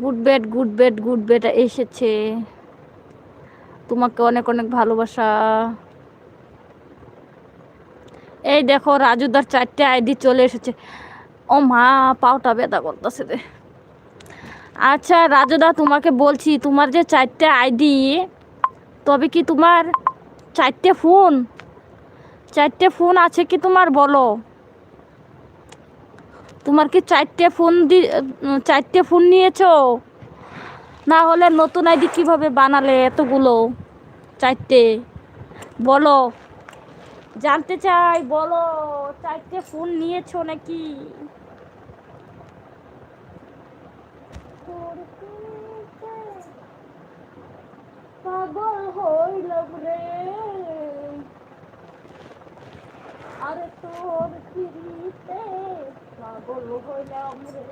Good bed, good bed, good bed এসেছে। তোমাকে অনেক অনেক ভালোবাসা। এই দেখো রাজুদার 4টে আইডি চলে এসেছে। ও মা, পাওটা ব্যথা করতেছে রে। আচ্ছা রাজুদা, তোমাকে বলছি, তোমার যে 4টে আইডি, তবে কি তোমার 4টে ফোন? 4টে ফোন আছে কি তোমার, বলো? তোমার কি 4টে ফোন 4টে ফোন নিয়েছো? না হলে নতুন আইডি কিভাবে বানালে এতগুলো? 4টে, বলো, জানতে চাই, বলো। 4টে ফোন নিয়েছো নাকি? পাগল হইলাম রে, আরে তোর পিড়িতে পাগল হইলাম রে।